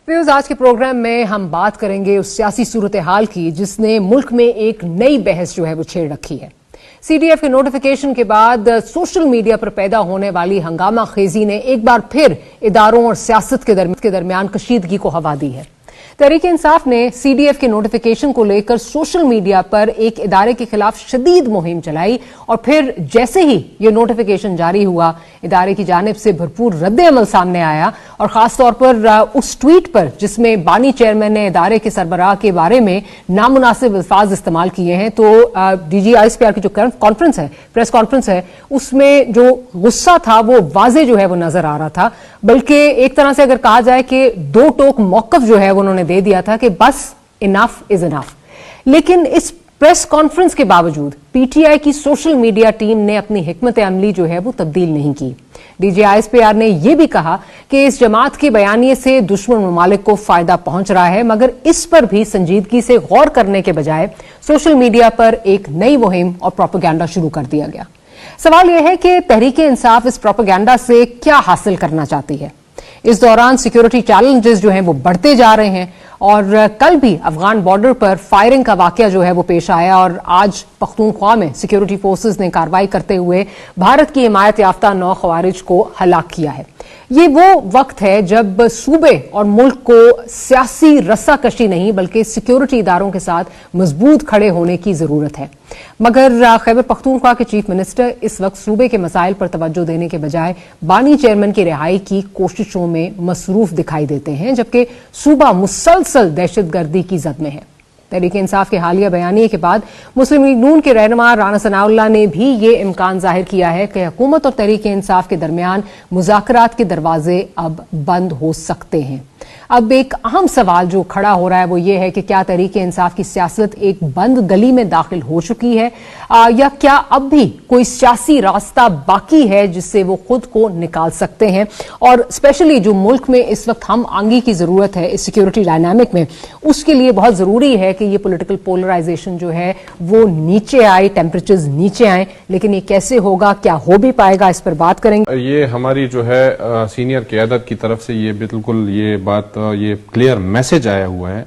Viewers, आज के programme में हम बात करेंगे उस सियासी सूरत हाल की जिसने मुल्क में एक नई बहस जो है वो छेड़ रखी है। सीडीएफ के नोटिफिकेशन के बाद सोशल मीडिया पर पैदा होने वाली हंगामा खेजी ने एक बार फिर इदारों और सियासत के दरमियान कशीदगी को हवा दी है। तहरीक इंसाफ ने सीडीएफ के नोटिफिकेशन को लेकर सोशल मीडिया पर एक इदारे के खिलाफ शदीद मुहिम चलाई और फिर जैसे ही ये नोटिफिकेशन जारी हुआ, इदारे की जानिब से भरपूर रद्द-ए-अमल सामने आया और खासतौर पर उस ट्वीट पर जिसमें बानी चेयरमैन ने इदारे के सरबराह के बारे में नामुनासिब अल्फाज इस्तेमाल किए हैं, तो डीजीआईएसपीआर की जो कॉन्फ्रेंस है, प्रेस कॉन्फ्रेंस है, उसमें जो गुस्सा था वो वाजे जो है वो नजर आ रहा था। बल्कि एक तरह से अगर कहा जाए कि दो टोक मौकफ जो है वो उन्होंने दे दिया था कि बस इनफ इज इनफ। लेकिन इस प्रेस कॉन्फ्रेंस के बावजूद पीटीआई की सोशल मीडिया टीम ने अपनी हिकमत अमली जो है वो तब्दील नहीं की। डीजीआईएसपीआर ने यह भी कहा कि इस जमात के बयानिए से दुश्मन ममालिक को फायदा पहुंच रहा है, मगर इस पर भी संजीदगी से गौर करने के बजाय सोशल मीडिया पर एक नई मुहिम और प्रोपेगेंडा शुरू कर दिया गया। सवाल यह है कि तहरीक इंसाफ इस प्रोपेगेंडा से क्या हासिल करना चाहती है। इस दौरान सिक्योरिटी चैलेंजेस जो हैं वो बढ़ते जा रहे हैं और कल भी अफगान बॉर्डर पर फायरिंग का वाकया जो है वो पेश आया और आज पख्तूनख्वा में सिक्योरिटी फोर्सेस ने कार्रवाई करते हुए भारत की हिमायत याफ्ता 9 खवारिज को हलाक किया है। ये वो वक्त है जब सूबे और मुल्क को सियासी रस्साकशी नहीं बल्कि सिक्योरिटी इदारों के साथ मजबूत खड़े होने की जरूरत है। मगर खैबर पख्तूनख्वा के चीफ मिनिस्टर इस वक्त सूबे के मसाइल पर तवज्जो देने के बजाय बानी चेयरमैन की रिहाई की कोशिशों में मसरूफ दिखाई देते हैं, जबकि सूबा मुसलसल दहशतगर्दी की जद में है। तहरीक इंसाफ के हालिया बयानिए के बाद मुस्लिम लीग नून के रहनुमा राना सनाउल्लाह ने भी ये इम्कान जाहिर किया है कि हुकूमत और तहरीक इंसाफ के दरमियान मुज़ाकरात के दरवाजे अब बंद हो सकते हैं। अब एक अहम सवाल जो खड़ा हो रहा है वो ये है कि क्या तहरीक इंसाफ की सियासत एक बंद गली में दाखिल हो चुकी है या क्या अब भी कोई सियासी रास्ता बाकी है जिससे वो खुद को निकाल सकते हैं। और स्पेशली जो मुल्क में इस वक्त हम आंगी की जरूरत है इस सिक्योरिटी डायनामिक में, उसके लिए बहुत जरूरी है कि ये पॉलिटिकल पोलराइजेशन जो है वो नीचे आए, टेम्परेचर्स नीचे आए। लेकिन ये कैसे होगा, क्या हो भी पाएगा, इस पर बात करेंगे। ये हमारी जो है सीनियर क़यादत की तरफ से ये बिल्कुल ये बात ये क्लियर मैसेज आया हुआ है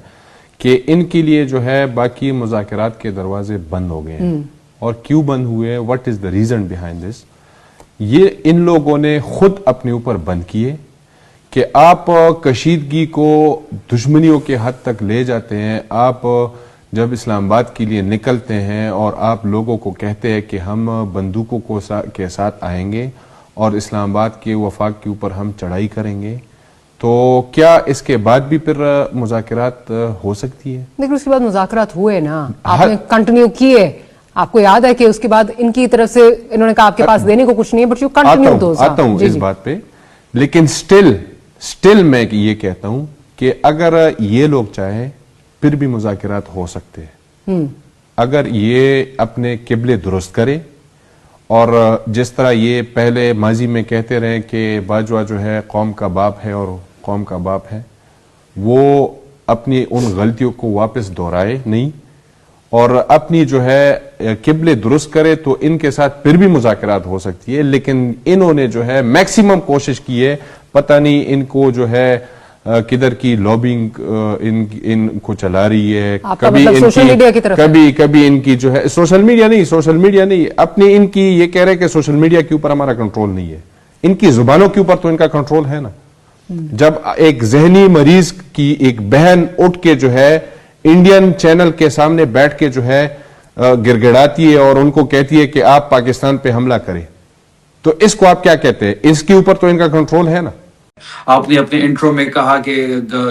कि इनके लिए जो है बाकी मुज़ाकरात के दरवाजे बंद हो गए हैं। और क्यों बंद हुए, what is the reason behind this, ये इन लोगों ने खुद अपने ऊपर बंद किए कि आप कशीदगी को दुश्मनियों के हद तक ले जाते हैं। आप जब इस्लामाबाद के लिए निकलते हैं और आप लोगों को कहते हैं कि हम बंदूकों के साथ आएंगे और इस्लामाबाद के वफाक के ऊपर हम चढ़ाई करेंगे, तो क्या इसके बाद भी फिर मुज़ाकरात हो सकती है? लेकिन उसके बाद मुज़ाकरात हुए ना, आपने कंटिन्यू किए। आपको याद है कि उसके बाद इनकी तरफ से इन्होंने कहा आपके पास देने को कुछ नहीं, बट यू कंटिन्यू दो। आता हूं इस बात पे, लेकिन स्टिल मैं ये कहता हूं कि अगर ये लोग चाहे फिर भी मुज़ाकरात हो सकते हैं अगर ये अपने किबले दुरुस्त करे। और जिस तरह ये पहले माजी में कहते रहे कि बाजवा जो है कौम का बाप है और कौम का बाप है, वो अपनी उन गलतियों को वापस दोहराए नहीं और अपनी जो है किबले दुरुस्त करे, तो इनके साथ फिर भी मुज़ाकरात हो सकती है। लेकिन इन्होंने जो है मैक्सिमम कोशिश की है, पता नहीं इनको जो है किधर की लॉबिंग इनको चला रही है। कभी मतलब सोशल मीडिया की तरफ, कभी इनकी जो है सोशल मीडिया नहीं अपनी इनकी ये कह रहे हैं कि सोशल मीडिया के ऊपर हमारा कंट्रोल नहीं है, इनकी जुबानों के ऊपर तो इनका कंट्रोल है ना। जब एक जहनी मरीज की एक बहन उठ के जो है इंडियन चैनल के सामने बैठ के जो है गिड़गिड़ाती है और उनको कहती है कि आप पाकिस्तान पे हमला करें, तो इसको आप क्या कहते हैं? इसके ऊपर तो इनका कंट्रोल है ना। आपने अपने इंट्रो में कहा कि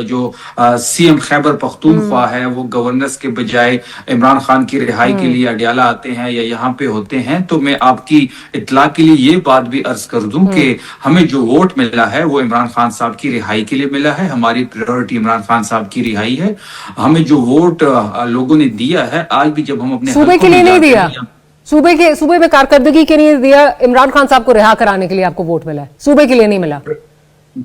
जो सीएम खैबर पख्तूनख्वा है वो गवर्नर्स के बजाय इमरान खान की रिहाई के लिए अडियाला आते हैं या यहाँ पे होते हैं, तो मैं आपकी इत्तला के लिए ये बात भी अर्ज कर दूं कि हमें जो वोट मिला है वो इमरान खान साहब की रिहाई के लिए मिला है। हमारी प्रायोरिटी इमरान खान साहब की रिहाई है। हमें जो वोट लोगों ने दिया है, आज भी जब हम अपने सूबे के लिए नहीं दिया, सूबे में कारकर्दगी के लिए दिया, इमरान खान साहब को रिहा कराने के लिए आपको वोट मिला है, सूबे के लिए नहीं मिला।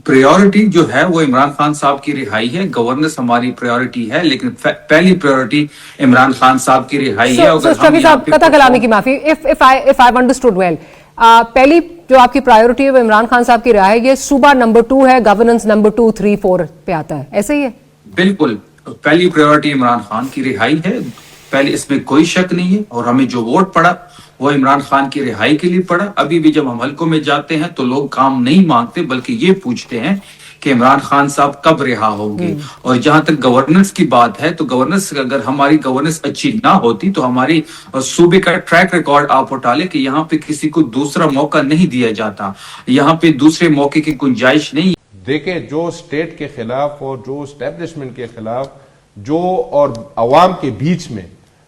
प्रायोरिटी जो है वो इमरान खान साहब की रिहाई है। गवर्नेंस हमारी प्रायोरिटी है, लेकिन पहली प्रायोरिटी इमरान खान साहब की रिहाई है। शफी साहब, कथा कलामी की माफी, इफ आई अंडरस्टूड वेल, पहली जो आपकी प्रायोरिटी है वो इमरान खान साहब की रहाई है, सूबा नंबर 2 है, गवर्नेंस नंबर 2, 3, 4 पे आता है, ऐसे ही है? बिल्कुल, पहली प्रायोरिटी इमरान खान की रिहाई है, पहले इसमें कोई शक नहीं है। और हमें जो वोट पड़ा वो इमरान खान की रिहाई के लिए पड़ा। अभी भी जब हम हलकों में जाते हैं तो लोग काम नहीं मांगते बल्कि ये पूछते हैं कि इमरान खान साहब कब रिहा होंगे। और जहां तक गवर्नेंस की बात है तो गवर्नेंस, अगर हमारी गवर्नेंस अच्छी ना होती तो हमारी सूबे का ट्रैक रिकॉर्ड आप उठा ले कि यहाँ पे किसी को दूसरा मौका नहीं दिया जाता, यहाँ पे दूसरे मौके की गुंजाइश नहीं। देखे, जो स्टेट के खिलाफ और जो एस्टेब्लिशमेंट के खिलाफ जो और अवाम के बीच में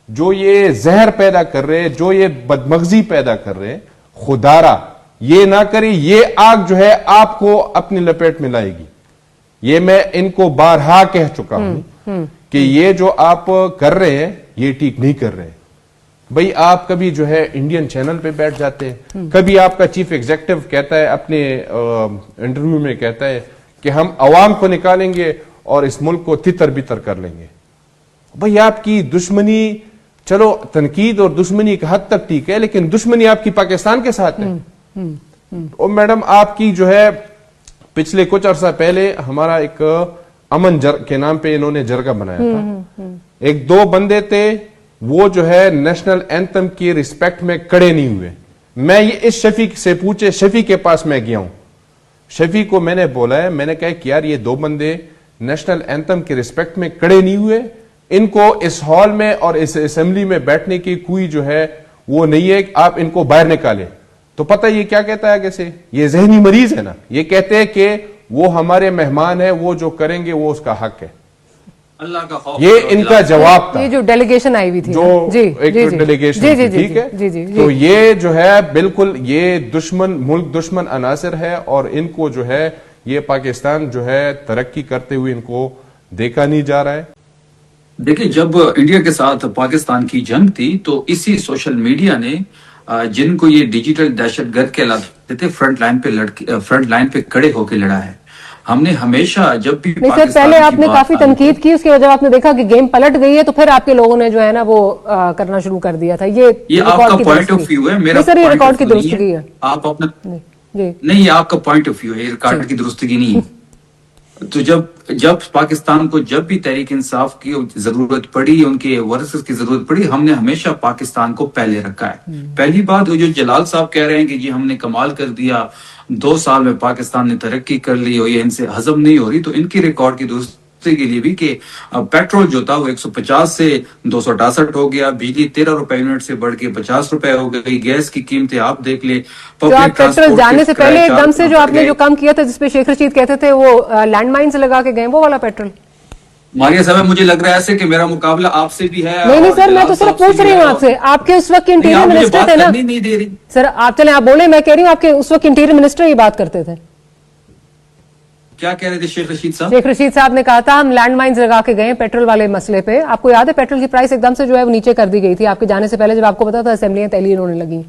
जो ये जहर पैदा कर रहे हैं, जो ये बदमगजी पैदा कर रहे हैं, खुदारा ये ना करे। ये आग जो है आपको अपनी लपेट में लाएगी। ये मैं इनको बारहा कह चुका हूं कि ये जो आप कर रहे हैं ये ठीक नहीं कर रहे। भाई आप कभी जो है इंडियन चैनल पे बैठ जाते हैं, कभी आपका चीफ एग्जीक्यूटिव कहता है अपने इंटरव्यू में कहता है कि हम अवाम को निकालेंगे और इस मुल्क को तितर बितर कर लेंगे। भाई आपकी दुश्मनी, चलो तनकीद और दुश्मनी की हद तक ठीक है, लेकिन दुश्मनी आपकी पाकिस्तान के साथ है। और मैडम आपकी जो है पिछले कुछ अरसा पहले हमारा एक अमन के नाम पे इन्होंने जरगा बनाया था। एक दो बंदे थे वो जो है नेशनल एंथम की रिस्पेक्ट में खड़े नहीं हुए। मैं ये इस शफी से पूछे, शफी के पास मैं गया हूं, शफी को मैंने बोला है, मैंने कहा कि यार ये दो बंदे नेशनल एंथम की रिस्पेक्ट में खड़े नहीं हुए, इनको इस हॉल में और इस असेंबली में बैठने की कोई जो है वो नहीं है, आप इनको बाहर निकालें। तो पता ये क्या कहता है, कैसे ये जहनी मरीज है ना, ये कहते हैं कि वो हमारे मेहमान है, वो जो करेंगे वो उसका हक है। अल्लाह का खौफ, ये इनका जवाब था। ये जो डेलीगेशन आई हुई थी, जो एक डेलीगेशन, ठीक है, तो ये जो है बिल्कुल ये दुश्मन, मुल्क दुश्मन अनासर है और इनको जो है ये पाकिस्तान जो है तरक्की करते हुए इनको देखा नहीं जा रहा है। देखिए, जब इंडिया के साथ पाकिस्तान की जंग थी तो इसी सोशल मीडिया ने जिनको ये डिजिटल दहशतगर्द कहलाते थे, फ्रंट लाइन पे खड़े होकर लड़ा है। हमने हमेशा जब भी नहीं सर, पहले आपने काफी तनकीद की, उसके बाद जब आपने देखा कि गेम पलट गई है तो फिर आपके लोगों ने जो है ना वो करना शुरू कर दिया था। ये आपका पॉइंट ऑफ व्यू है, मेरा सर ये रिकॉर्ड की दुरुस्तगी है। आप अपना नहीं, ये आपका पॉइंट ऑफ व्यू है, ये रिकॉर्ड की दुरुस्तगी नहीं है। तो जब पाकिस्तान को जब भी तहरीक इंसाफ की जरूरत पड़ी, उनके वर्कर्स की जरूरत पड़ी, हमने हमेशा पाकिस्तान को पहले रखा है। पहली बात, जो जलाल साहब कह रहे हैं कि जी हमने कमाल कर दिया, 2 साल में पाकिस्तान ने तरक्की कर ली और ये इनसे हजम नहीं हो रही, तो इनकी रिकॉर्ड की दुरुस्ती के लिए भी कि पेट्रोल जो था वो 150 से 268 हो गया, बिजली 13 रुपए यूनिट से बढ़ के 50 रुपए हो गई, गैस की कीमतें आप देख ले, पब्लिक पेट्रोल जाने से पहले एकदम से जो आपने जो काम किया था जिसपे शेख रशीद कहते थे वो लैंडमाइंस लगा के गए, वो वाला पेट्रोल। मारिया साहब, मुझे लग रहा है ऐसे कि मेरा मुकाबला आपसे भी है। नहीं सर, मैं तो सिर्फ पूछ रही हूँ आपसे, आपके उस वक्त इंटीरियर मिनिस्टर थे ना। नहीं दे रही सर, आप चले आप बोले, मैं कह रही हूँ आपके उस वक्त इंटीरियर मिनिस्टर ये बात करते थे। क्या कह रहे थे शेख रशीद साहब? शेख रशीद साहब ने कहा था हम लैंडमाइंस लगा के गए पेट्रोल वाले मसले पे। आपको याद है पेट्रोल की प्राइस एकदम से जो है वो नीचे कर दी गई थी आपके जाने से पहले, जब आपको पता था असेंबलियां तहलील होने लगी।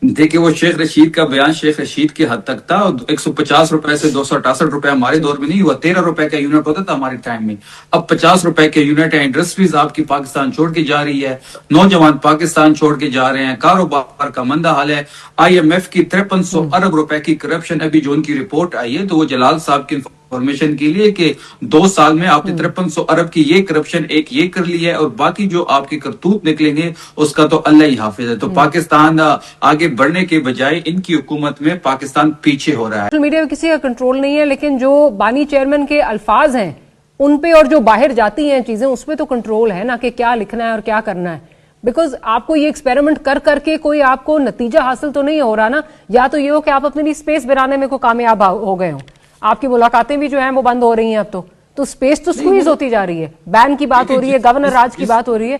देखिए, वो शेख रशीद का बयान शेख रशीद की हद तक था। 150 रुपए से 268 रुपए हमारे दौर में नहीं हुआ, 13 रुपए का यूनिट होता था हमारे टाइम में, अब 50 रुपए के यूनिट है। इंडस्ट्रीज आपकी पाकिस्तान छोड़ के जा रही है, नौजवान पाकिस्तान छोड़ के जा रहे हैं, कारोबार का मंदा हाल है। IMF की 5300 अरब रुपए की करप्शन, अभी जो उनकी रिपोर्ट आई है तो वो जलाल साहब की इंफॉर्मेशन के लिए कि 2 साल में आपने 5300 अरब की ये करप्शन एक ये कर ली है और बाकी जो आपके करतूत निकलेंगे उसका तो अल्लाह ही हाफिज है। तो पाकिस्तान आगे बढ़ने के बजाय इनकी हुकूमत में पाकिस्तान पीछे हो रहा है। सोशल मीडिया में किसी का कंट्रोल नहीं है, लेकिन जो बानी चेयरमैन के अल्फाज हैं उन पे और जो बाहर जाती हैं चीजें उस पे तो कंट्रोल है ना, कि क्या लिखना है और क्या करना है। बिकॉज आपको ये एक्सपेरिमेंट कर करके कोई आपको नतीजा हासिल तो नहीं हो रहा ना, या तो ये हो कि आप अपने लिए स्पेस बनाने में को कामयाब हो गए हो, आपकी मुलाकातें भी जो हैं वो बंद हो रही हैं अब तो स्पेस तो स्क्वीज होती जा रही है। बैन की बात हो रही है, गवर्नर राज की बात हो रही है,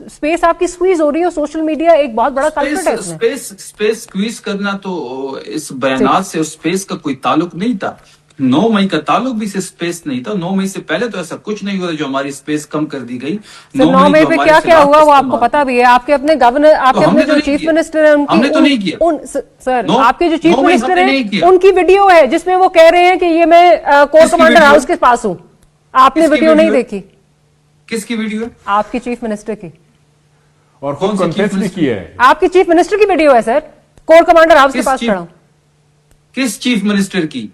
स्पेस आपकी स्क्वीज हो रही है। सोशल मीडिया एक बहुत बड़ा कल्प्रिट है इसमें। स्पेस स्क्वीज करना तो इस बयानात से उस स्पेस का कोई ताल्लुक नहीं था। 9 मई का ताल्लुक भी से स्पेस नहीं था। 9 मई से पहले तो ऐसा कुछ नहीं हुआ जो हमारी स्पेस कम कर दी गई। 9 मई पे क्या क्या हुआ वो आपको पता भी है। आपके अपने गवर्नर, आपके अपने जो चीफ मिनिस्टर है हमने तो नहीं किया। सर आपके जो चीफ मिनिस्टर है उनकी वीडियो है जिसमें वो कह रहे हैं कि ये मैं कोर कमांडर हाउस के पास हूँ। आपने वीडियो नहीं देखी? किसकी वीडियो है? आपकी चीफ मिनिस्टर की। और कौन कॉन्फ्रेंस भी की है? आपकी चीफ मिनिस्टर की वीडियो है सर। कोर कमांडर हाउस के किस पास चीफ- खड़ा हूं। किस चीफ मिनिस्टर की?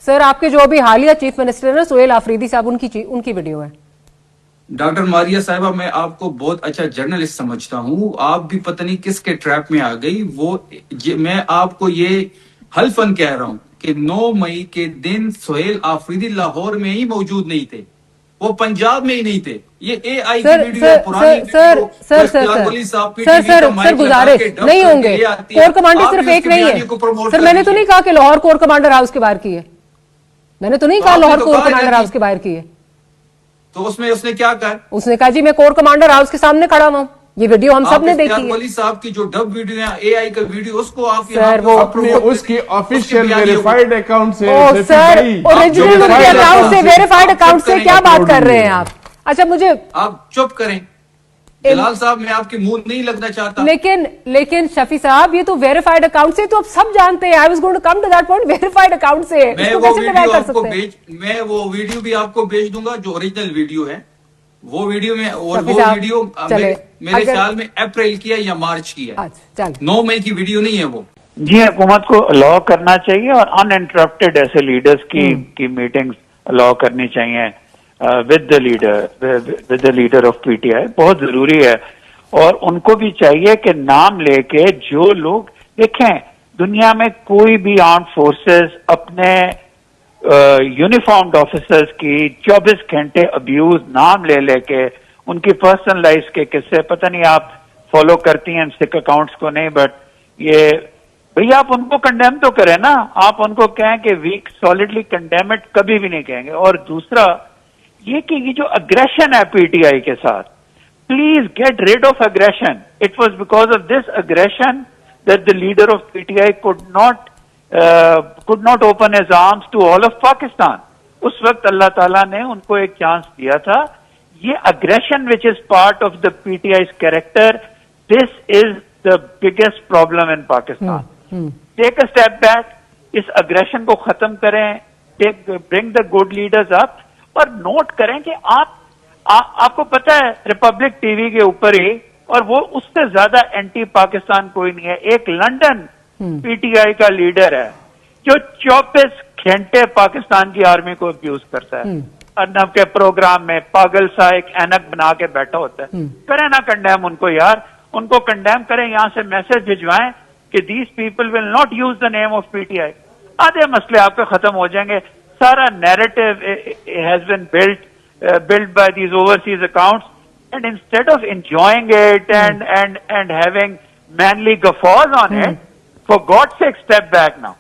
सर आपके जो अभी हालिया चीफ मिनिस्टर है सुहेल आफरीदी साहब, उनकी वीडियो है। डॉक्टर मारिया साहिबा, मैं आपको बहुत अच्छा जर्नलिस्ट समझता हूं, आप भी पता नहीं किसके ट्रैप में आ गई। मैं आपको ये हल्फन कह रहा हूं कि 9 मई के दिन सुहेल आफरीदी लाहौर में ही मौजूद नहीं थे, वो पंजाब में ही नहीं थे। ये एआई की वीडियो पुरानी सर गुजारिश नहीं होंगे, कोर कमांडर सिर्फ एक नहीं है सर। मैंने तो नहीं कहा कि लाहौर कोर कमांडर हाउस के बाहर की है, मैंने तो नहीं कहा लाहौर कोर कमांडर हाउस के बाहर की है। तो उसमें उसने क्या कहा? उसने कहा जी मैं कोर कमांडर हाउस के सामने खड़ा हुआ हूं। ये वीडियो हम सब ने देखी है। वली साहब की जो डब वीडियो है, एआई का वीडियो, उसको आप सर वो अपने उसकी ऑफिशियल वेरीफाइड अकाउंट से, सर ओरिजिनल उनके अकाउंट से, वेरीफाइड अकाउंट से क्या बात कर रहे हैं आप? अच्छा मुझे आप चुप करें जलाल साहब, मैं आपके मुंह नहीं लगना चाहता। लेकिन शफी साहब ये तो वेरीफाइड अकाउंट से तो अब सब जानते हैं। I was going to come to that point, verified account से मैं वो वीडियो भी आपको भेज दूंगा जो ओरिजिनल वीडियो है, वो वीडियो में, और वो वीडियो मेरे ख्याल में अप्रैल की है या मार्च की है, 9 मई की वीडियो नहीं है वो। जी, हुकूमत को अलाउ करना चाहिए और अनइंटरप्टेड ऐसे लीडर्स की मीटिंग्स अलाउ करनी चाहिए with the leader of PTI, बहुत जरूरी है। और उनको भी चाहिए कि नाम लेके जो लोग, देखें दुनिया में कोई भी आर्म फोर्सेस अपने यूनिफॉर्म्ड ऑफिसर्स की 24 घंटे अब्यूज नाम ले लेके, उनकी पर्सनल लाइफ के किस्से, पता नहीं आप फॉलो करती हैं सिख अकाउंट्स को नहीं, बट ये भैया आप उनको कंडेम तो करें ना, आप उनको कहें कि वीक सॉलिडली कंडेम इट, कभी भी नहीं कहेंगे। और दूसरा ये कि ये जो अग्रेशन है पीटीआई के साथ, please get rid of aggression. It was because of this aggression that the leader of PTI could not open his arms to all of Pakistan. उस वक्त अल्लाह ताला ने उनको एक चांस दिया था। ये aggression which is part of the PTI's character, this is the biggest problem in Pakistan. Take a step back, इस अग्रेशन को खत्म करें, bring the good leaders up, और नोट करें कि आपको पता है रिपब्लिक टीवी के ऊपर ही, और वो उससे ज्यादा एंटी पाकिस्तान कोई नहीं है, एक लंदन पीटीआई का लीडर है जो 24 घंटे पाकिस्तान की आर्मी को अब्यूज करता है। अर्नब के प्रोग्राम में पागल सा एक ऐनक बना के बैठा होता है। करें ना कंडेम उनको यार, उनको कंडेम करें, यहां से मैसेज भिजवाएं कि these people will not use the name of PTI. आधे मसले आपके खत्म हो जाएंगे। सारा narrative has been built by these overseas accounts, and instead of enjoying it and having manly guffaws on it, for God's sake, step back now.